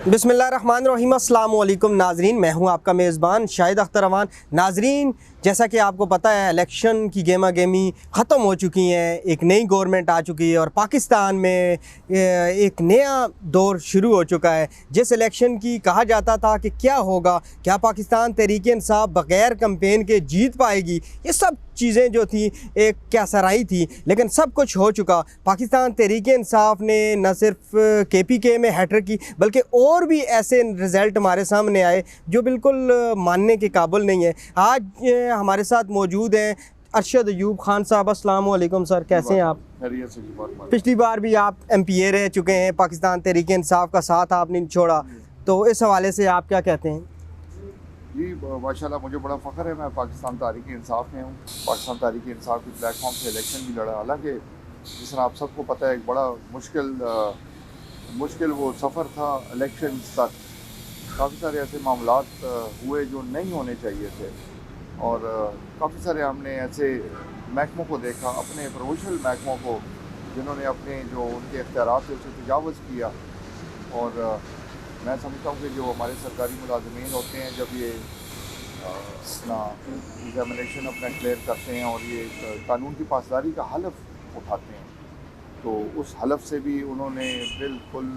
बिस्मिल्लाहिर्रहमानिर्रहीम, अस्सलाम वालेकुम नाजरीन। मैं हूं आपका मेज़बान शाहिद अख्तर अमान। नाजरीन, जैसा कि आपको पता है इलेक्शन की गेमा गेमी ख़त्म हो चुकी हैं, एक नई गवर्नमेंट आ चुकी है और पाकिस्तान में एक नया दौर शुरू हो चुका है। जिस इलेक्शन की कहा जाता था कि क्या होगा, क्या पाकिस्तान तहरीक इंसाफ बग़ैर कैंपेन के जीत पाएगी, ये सब चीज़ें जो थी एक क्या सराही थी, लेकिन सब कुछ हो चुका। पाकिस्तान तहरीक इंसाफ ने न सिर्फ KPK में हैट्रिक की, बल्कि और भी ऐसे रिज़ल्ट हमारे सामने आए जो बिल्कुल मानने के काबिल नहीं है। आज हमारे साथ मौजूद हैं अरशद अयूब खान साहब। अस्सलाम वालेकुम सर, कैसे हैं आप? पिछली बार भी आप MPA रह चुके हैं, पाकिस्तान तहरीक इंसाफ का साथ आपने नहीं छोड़ा, तो इस हवाले से आप क्या कहते हैं? जी माशाल्लाह, मुझे बड़ा फ़ख्र है, मैं पाकिस्तान तहरीक इंसाफ में हूँ। पाकिस्तान तहरीक इंसाफ के प्लेटफॉर्म से इलेक्शन भी लड़ा। हालांकि जिस तरह आप सबको पता है, एक बड़ा मुश्किल वो सफ़र था इलेक्शन तक। काफ़ी सारे ऐसे मामलात हुए जो नहीं होने चाहिए थे, और काफ़ी सारे हमने ऐसे महकमों को देखा, अपने प्रोफेशनल महकमों को, जिन्होंने अपने जो उनके इख्तियारात थे उसे तजावुज़ किया। और मैं समझता हूँ कि जो हमारे सरकारी मुलाजमीन होते हैं, जब ये अपना एग्जामिनेशन अपना क्लियर करते हैं और ये कानून की पासदारी का हलफ उठाते हैं, तो उस हलफ से भी उन्होंने बिल्कुल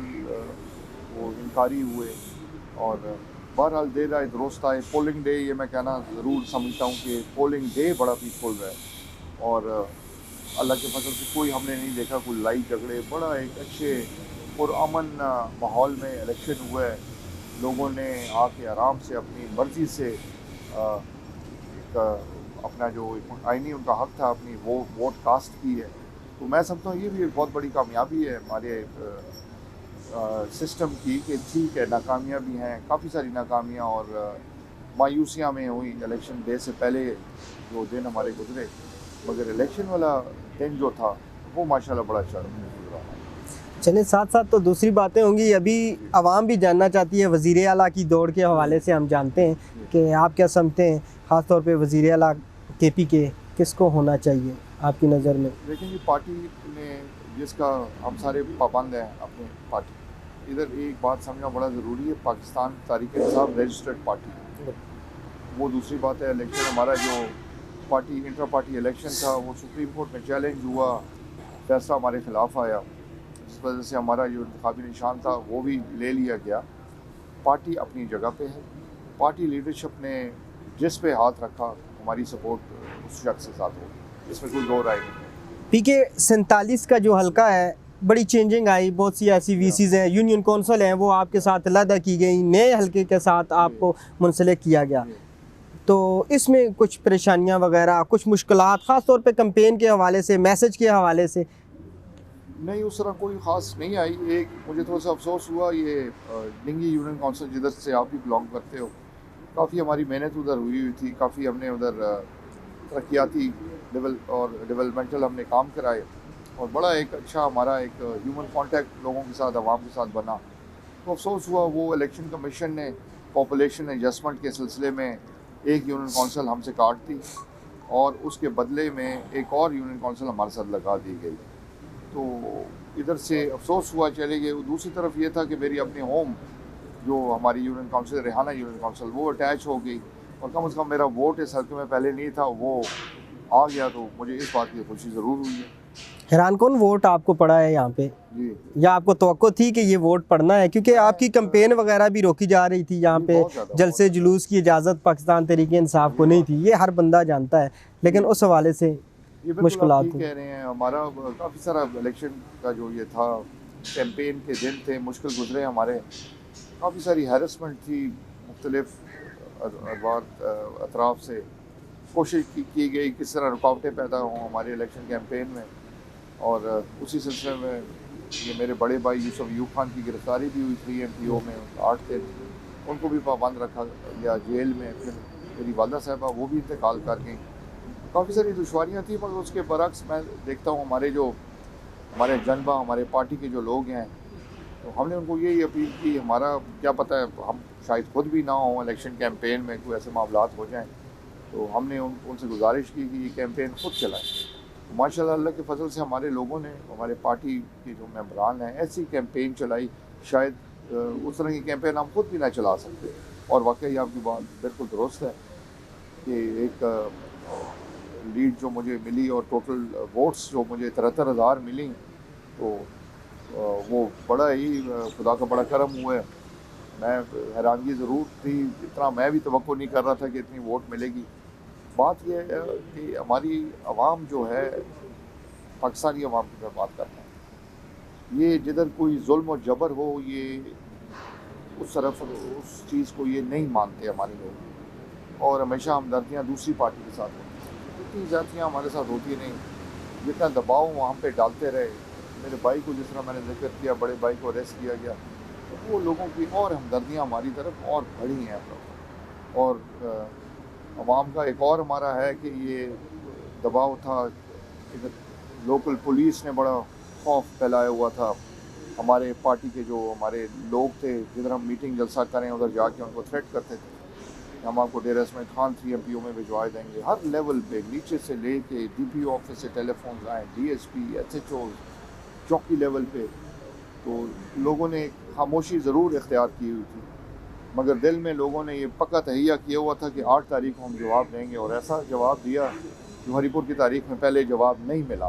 वो इनकारी हुए। और बहरहाल देर आए दुरुस्त आए। पोलिंग डे, ये मैं कहना ज़रूर समझता हूँ कि पोलिंग डे बड़ा पीसफुल रहा, और अल्लाह के फजल से कोई हमने नहीं देखा कोई लड़ाई झगड़े। बड़ा एक अच्छे और अमन माहौल में इलेक्शन हुआ है। लोगों ने आके आराम से अपनी मर्ज़ी से अपना जो आईनी उनका हक था, अपनी वो वोट कास्ट की है। तो मैं समझता हूँ ये भी एक बहुत बड़ी कामयाबी है हमारे सिस्टम की, कि ठीक है, नाकामियाँ भी हैं, काफ़ी सारी नाकामियाँ और मायूसियाँ में हुई इलेक्शन डे से पहले जो दिन हमारे गुजरे, मगर इलेक्शन वाला दिन जो था वो माशाल्लाह बड़ा अच्छा गुजरा। चलिए, साथ साथ तो दूसरी बातें होंगी। अभी आवाम भी जानना चाहती है वज़ीर आला की दौड़ के हवाले से। हम जानते हैं कि आप क्या समझते हैं, ख़ास तौर पे वज़ीर आला KPK किसको होना चाहिए आपकी नज़र में? लेकिन ये पार्टी में जिसका हम सारे पाबंद हैं अपनी पार्टी, इधर एक बात समझना बड़ा ज़रूरी है, पाकिस्तान तहरीक इंसाफ रजिस्टर्ड पार्टी है। वो दूसरी बात है, इलेक्शन हमारा जो पार्टी इंटर पार्टी इलेक्शन था वो सुप्रीम कोर्ट में चैलेंज हुआ, फैसला हमारे ख़िलाफ़ आया, जिस वजह से हमारा जो इंतखाबी निशान था वो भी ले लिया गया। पार्टी अपनी जगह पे है, पार्टी लीडरशिप ने जिस पे हाथ रखा, हमारी सपोर्ट उस शख्स के साथ होगी, इसमें कोई दो राय नहीं है। PK 47 का जो हल्का है, बड़ी चेंजिंग आई, बहुत सी ऐसी VCs हैं, यूनियन कौंसिल हैं, वो आपके साथ अलहदा की गई, नए हल्के के साथ आपको मुंसलिक किया गया। तो इसमें कुछ परेशानियां वगैरह, कुछ मुश्किलात, ख़ास तौर पे कैंपेन के हवाले से, मैसेज के हवाले से? नहीं, उस तरह कोई ख़ास नहीं आई। एक मुझे थोड़ा सा अफसोस हुआ, ये डिंगी यूनियन काउंसिल जिधर से आप भी बिलोंग करते हो, काफ़ी हमारी मेहनत उधर हुई थी, काफ़ी हमने उधर तरक्याती लेवल और डेवलपमेंटल हमने काम कराए, और बड़ा एक अच्छा हमारा एक ह्यूमन कांटेक्ट लोगों के साथ, आवाम के साथ बना। तो अफसोस हुआ वो इलेक्शन कमीशन ने पॉपुलेशन एडजस्टमेंट के सिलसिले में एक यूनियन काउंसिल हमसे काट दी, और उसके बदले में एक और यूनियन काउंसिल हमारे साथ लगा दी गई। तो इधर से अफसोस हुआ, चले गए। दूसरी तरफ ये था कि मेरी अपनी होम जो हमारी union council, Rehana union council, वो अटैच हो गई, और कम से कम मेरा वोट इस हल्के में पहले नहीं था, वो आ गया। तो मुझे इस बात की खुशी ज़रूर हुई है। हैरान कौन वोट आपको पड़ा है यहाँ पे, जी, या आपको तवक्को थी कि ये वोट पड़ना है? क्योंकि आपकी कैंपेन वगैरह भी रोकी जा रही थी यहाँ पे, जलसे जुलूस की इजाज़त पाकिस्तान तहरीक इंसाफ को नहीं थी, ये हर बंदा जानता है, लेकिन उस हवाले से ये मुश्किलात ठीक थी। कह रहे हैं। हमारा काफ़ी सारा इलेक्शन का जो ये था, कैंपेन के दिन थे, मुश्किल गुजरे हमारे। काफ़ी सारी हैरेसमेंट थी, मुख्तलिफ अतराफ़ से कोशिश की गई किस तरह रुकावटें पैदा हों हमारे इलेक्शन कैंपेन में। और उसी सिलसिले में ये मेरे बड़े भाई यूसुफ अयूब खान की गिरफ्तारी भी हुई 3 MPO में, 8 दिन उनको भी पाबंद रखा गया जेल में। फिर मेरी वालदा साहबा वो भी इंतकाल कर गई। काफ़ी सारी दुश्वारियाँ थी, मगर उसके बरक्स मैं देखता हूँ हमारे जनबा, हमारे पार्टी के जो लोग हैं, तो हमने उनको यही अपील की, हमारा क्या पता है, हम शायद खुद भी ना हों इलेक्शन कैंपेन में, कोई ऐसे मामलात हो जाएं, तो हमने उनसे गुजारिश की कि ये कैंपेन खुद चलाएं। तो माशाल्लाह अल्लाह के फजल से हमारे लोगों ने, हमारे पार्टी के जो मेंबरान हैं, ऐसी कैंपेन चलाई, शायद उस तरह की कैंपेन हम खुद भी ना चला सकते। और वाकई आपकी बात बिल्कुल दुरुस्त है कि एक लीड जो मुझे मिली और टोटल वोट्स जो मुझे 73,000 मिली, तो वो बड़ा ही खुदा का बड़ा करम हुआ है। मैं हैरानगी ज़रूर थी, इतना मैं भी तवक्को नहीं कर रहा था कि इतनी वोट मिलेगी। बात यह है कि हमारी आवाम जो है, पाकिस्तानी आवाम की मैं बात करता हूँ, ये जिधर कोई जुल्म और जबर हो, ये उस तरफ उस चीज़ को ये नहीं मानते हमारे लोग, और हमेशा हमदर्दियाँ दूसरी पार्टी के साथ होती हैं। इतनी ज़्यादतियाँ हमारे साथ होती नहीं, जितना दबाव वहाँ पे डालते रहे। मेरे भाई को जिस तरह मैंने जिक्र किया, बड़े भाई को अरेस्ट किया गया, तो वो लोगों की और हमदर्दियाँ हमारी तरफ और बढ़ी हैं अब लोग। और अवाम का एक और हमारा है कि ये दबाव था, इधर लोकल पुलिस ने बड़ा खौफ फैलाया हुआ था। हमारे पार्टी के जो हमारे लोग थे, जिधर हम मीटिंग जलसा करें उधर जाके उनको थ्रेट करते थे, हम आपको डेरा इसमाइल खान 3 MPO में भिजवा देंगे। हर लेवल पे, नीचे से लेके DPO ऑफिस से टेलीफोन आए, DSP, SHO, चौकी लेवल पे। तो लोगों ने खामोशी ज़रूर इख्तियार की हुई थी, मगर दिल में लोगों ने ये पक्का तहैया किया हुआ था कि 8 तारीख को हम जवाब देंगे, और ऐसा जवाब दिया जो हरीपुर की तारीख में पहले जवाब नहीं मिला।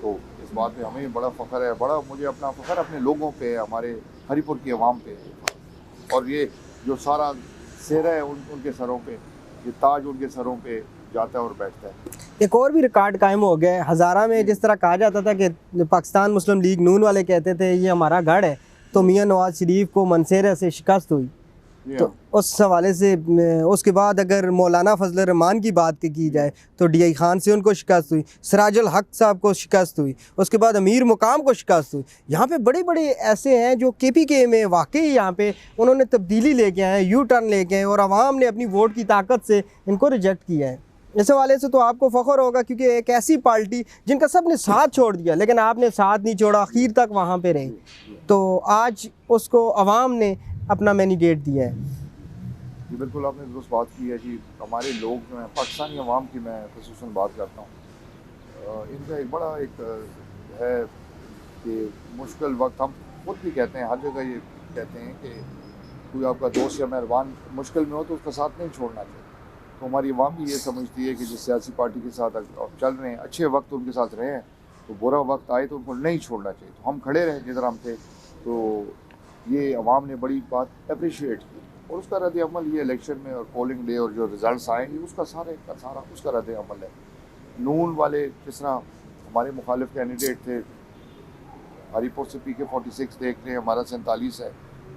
तो इस बात पे हमें बड़ा फ़ख्र है, बड़ा मुझे अपना फ़ख्र अपने लोगों पे है, हमारे हरीपुर की आवाम पे है। और ये जो सारा सेहरा है उनके सरों पे, ये ताज उनके सरों पे जाता है और बैठता है। एक और भी रिकॉर्ड कायम हो गया है हज़ारा में। जिस तरह कहा जाता था कि पाकिस्तान मुस्लिम लीग नून वाले कहते थे ये हमारा गढ़ है, तो मियां नवाज शरीफ को मनसेरा से शिकस्त हुई। तो उस हवाले से उसके बाद अगर मौलाना फजल रहमान की बात की जाए तो DI खान से उनको शिकस्त हुई, सिराजुल हक साहब को शिकस्त हुई, उसके बाद अमीर मुकाम को शिकस्त हुई। यहाँ पे बड़े बड़े ऐसे हैं जो KPK में वाकई यहाँ पे उन्होंने तब्दीली लेके आए, यू टर्न लेके आए, और आवाम ने अपनी वोट की ताकत से इनको रिजेक्ट किया है। इस हवाले से तो आपको फ़ख्र होगा, क्योंकि एक ऐसी पार्टी जिनका सब ने साथ छोड़ दिया, लेकिन आपने साथ नहीं छोड़ा, आखिर तक वहाँ पे रहे, तो आज उसको आवाम ने अपना मैंडेट दिया है। जी बिल्कुल, आपने दुरुस्त बात की है जी। हमारे लोग जो हैं, पाकिस्तानी अवाम की मैं ख़ुसूसन बात करता हूँ, इनका एक बड़ा है कि मुश्किल वक्त, हम खुद भी कहते हैं, हर जगह ये कहते हैं कि कोई आपका दोस्त या मेहरबान मुश्किल में हो तो उसका साथ नहीं छोड़ना चाहिए। तो हमारी अवाम भी ये समझती है कि जिस सियासी पार्टी के साथ अब चल रहे हैं, अच्छे वक्त उनके साथ रहे हैं, तो बुरा वक्त आए तो उनको नहीं छोड़ना चाहिए। तो हम खड़े रहे जिधर हम थे, तो ये अवाम ने बड़ी बात अप्रिशिएट की, और उसका रद्द अमल ये इलेक्शन में और पोलिंग डे और जो रिज़ल्ट आएंगे उसका सारा उसका रद्द अमल है। नून वाले जिस तरह हमारे मुखालिफ कैंडिडेट थे, हरीपुर से PK 46 देख रहे हैं, हमारा 47 है,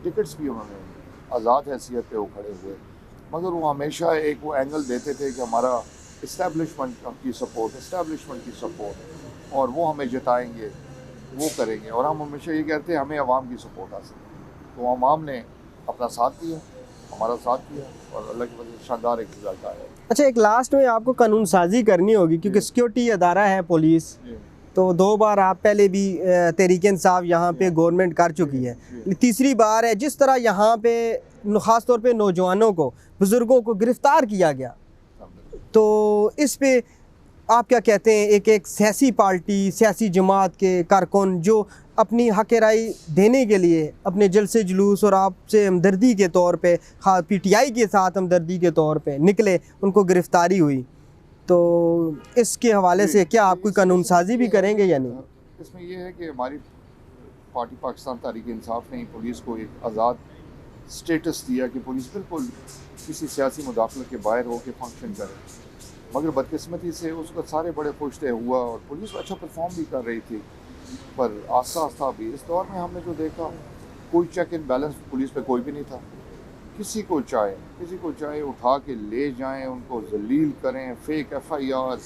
टिकट्स भी उन्होंने आज़ाद हैसियत पे वो खड़े हुए, मगर वो हमेशा एक वो एंगल देते थे कि हमारा इस्टेब्लिशमेंट की सपोर्ट, और वो हमें जिताएंगे, वो करेंगे, और हम हमेशा ये कहते हैं हमें अवाम की सपोर्ट हासिल है। तो अवाम ने अपना साथ दिया, हमारा साथ दिया, और अल्लाह की वजह से शानदार एक रिजल्ट आया। अच्छा, एक लास्ट में आपको कानून साजी करनी होगी, क्योंकि सिक्योरिटी अदारा है पुलिस, तो 2 बार आप पहले भी तहरीक इंसाफ यहाँ पे गवर्नमेंट कर चुकी है, तीसरी बार है। जिस तरह यहाँ पे ख़ास तौर पे नौजवानों को, बुज़ुर्गों को गिरफ़्तार किया गया, तो इस पे आप क्या कहते हैं? एक सियासी पार्टी, सियासी जमात के कारकुन जो अपनी हक राय देने के लिए अपने जलसे जुलूस और आपसे हमदर्दी के तौर पे, हाँ PTI के साथ हमदर्दी के तौर पे निकले, उनको गिरफ़्तारी हुई, तो इसके हवाले से क्या आप कोई कानून साजी भी करेंगे या नहीं? इसमें यह है कि हमारी पार्टी पाकिस्तान तहरीक इंसाफ ने पुलिस को एक आज़ाद स्टेटस दिया कि पुलिस बिल्कुल किसी सियासी मुदाखलत के बाहर हो के फंक्शन करे, मगर बदकिस्मती से उसका सारे बड़े खुश थे हुआ, और पुलिस अच्छा परफॉर्म भी कर रही थी। पर आस्ता आस्ता भी इस दौर में हमने जो देखा, कोई चेक एंड बैलेंस पुलिस पे कोई भी नहीं था। किसी को चाहे उठा के ले जाएं, उनको जलील करें, फेक FIR,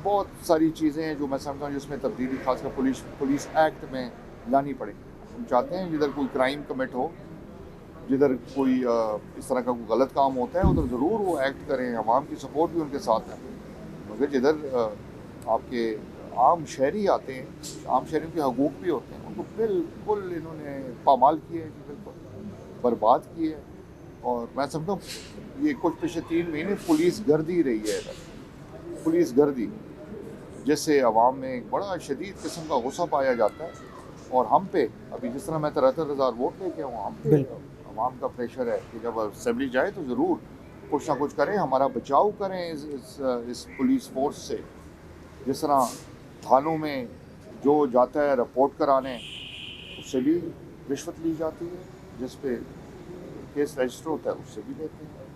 बहुत सारी चीज़ें हैं जो मैं समझता हूँ जिसमें तब्दीली खासकर पुलिस एक्ट में लानी पड़ेगी। हम चाहते हैं जिधर कोई क्राइम कमिट हो, जिधर कोई इस तरह का कोई गलत काम होता है, उधर ज़रूर वो एक्ट करें, अवाम की सपोर्ट भी उनके साथ है। मगर जिधर आपके आम शहरी आते हैं, आम शहरियों के हकूक़ भी होते हैं, उनको बिल्कुल इन्होंने पामाल किए हैं, बिल्कुल बर्बाद किए हैं। और मैं समझता हूँ ये कुछ पिछले 3 महीने पुलिस गर्दी रही है इधर, पुलिस गर्दी, जिससे अवाम में एक बड़ा शदीद किस्म का गुस्सा पाया जाता है। और हम पे अभी जिस तरह मैं 73,000 वोट लेके हूँ, हम पे अवाम का प्रेशर है कि जब असेंबली जाए तो ज़रूर कुछ ना कुछ करें, हमारा बचाव करें इस पुलिस फोर्स से। जिस तरह थानों में जो जाता है रिपोर्ट कराने, उससे भी रिश्वत ली जाती है, जिस पे केस रजिस्टर होता है उससे भी लेते हैं,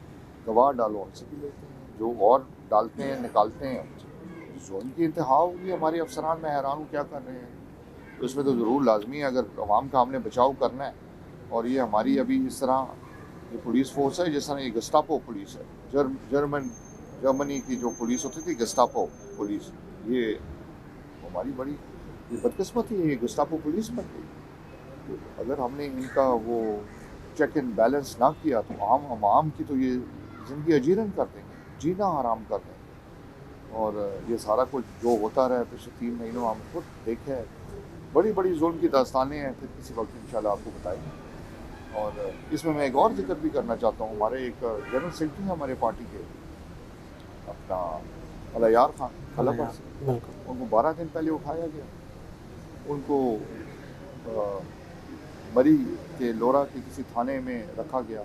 गवाह डालो उनसे भी लेते हैं, जो और डालते हैं निकालते हैं। जोन की इंतहा होगी, हमारे अफसरान में हैरान हूँ क्या कर रहे हैं। तो इसमें तो ज़रूर लाजमी है, अगर अवाम का हमने बचाव करना है। और ये हमारी अभी इस तरह ये पुलिस फोर्स है, जिस तरह ये गस्टापो पुलिस है, जर्मनी की जो पुलिस होती थी गस्टापो पुलिस, ये हमारी बड़ी ये बदकिस्मती है, ये गस्टापो पुलिस बन गई। तो अगर हमने इनका वो चेक एंड बैलेंस ना किया तो आम की तो ये ज़िंदगी अजीरन कर देंगे, जीना हराम कर देंगे। और ये सारा कुछ जो होता रहा है पिछले 3 महीनों हम खुद देखे हैं, बड़ी बड़ी जुल्म की दास्तानें हैं, फिर किसी वक्त इंशाल्लाह आपको बताएंगे। और इसमें मैं एक और जिक्र भी करना चाहता हूँ, हमारे एक जनरल सेक्रेटरी हैं हमारे पार्टी के, अपना अलायार खान खलाफा से, उनको 12 दिन पहले उठाया गया। उनको मरी के लोरा के किसी थाने में रखा गया,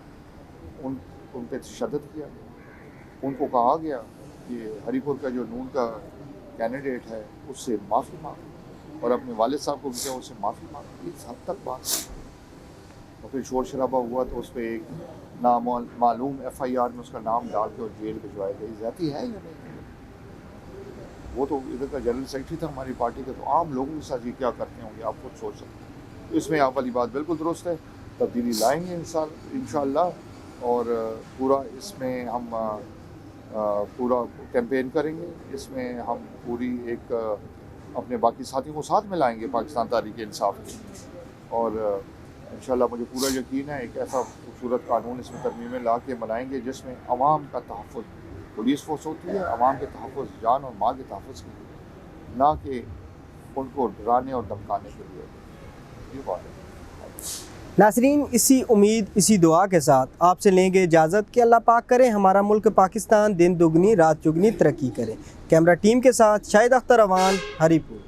उन पे तशद्दुद किया गया। उनको कहा गया कि हरीपुर का जो नून का कैंडिडेट है उससे माफ़ी मांग, और अपने वालिद साहब को भी किया उससे माफ़ी मांग। इस हद तक बात। और फिर शोर शराबा हुआ तो उस पर एक नामालूम FIR में उसका नाम डाल के और जेल भिजवाई गई। ज़्यादती है या नहीं? वो तो इधर का जनरल सेक्रेटरी था हमारी पार्टी का, तो आम लोगों के साथ ये क्या करते होंगे आप खुद सोच सकते हैं। तो इसमें आप वाली बात बिल्कुल दुरुस्त है, तब्दीली लाएंगे इंशाअल्लाह। और पूरा इसमें हम पूरा कैंपेन करेंगे, इसमें हम पूरी एक अपने बाकी साथियों को साथ में लाएंगे पाकिस्तान तहरीक इंसाफ की। और इंशाअल्लाह मुझे पूरा यकीन है एक ऐसा खूबसूरत कानून इसमें तरमीमें ला के बनाएंगे जिसमें अवाम का तहफ़्फ़ुज़, पुलिस फोर्स होती है अवाम के तहफ़्फ़ुज़, जान और माल के तहफ़्फ़ुज़ के लिए, ना कि उनको डराने और धमकाने के लिए। ये बात है। नाज़रीन, इसी उम्मीद, इसी दुआ के साथ आपसे लेंगे इजाज़त कि अल्लाह पाक करे हमारा मुल्क पाकिस्तान दिन दुगनी रात चुगनी तरक्की करे। कैमरा टीम के साथ शाहिद अख्तर अवान, हरीपुर।